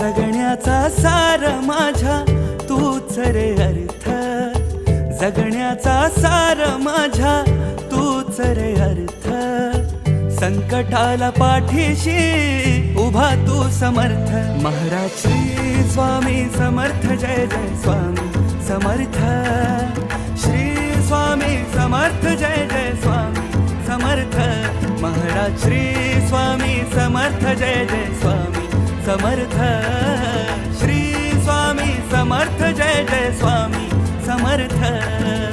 जगण्याचा सार माझ्या तूच रे अर्थ, जगण्याचा सार माझ्या तूच रे अर्थ. संकटाला पाठीशी उभा तू समर्थ. महाराज श्री स्वामी समर्थ, जय जय स्वामी समर्थ. श्री स्वामी समर्थ, जय जय स्वामी समर्थ. महाराज श्री स्वामी समर्थ, जय जय स्वामी समर्थ. श्री स्वामी समर्थ, जय जय स्वामी समर्थ.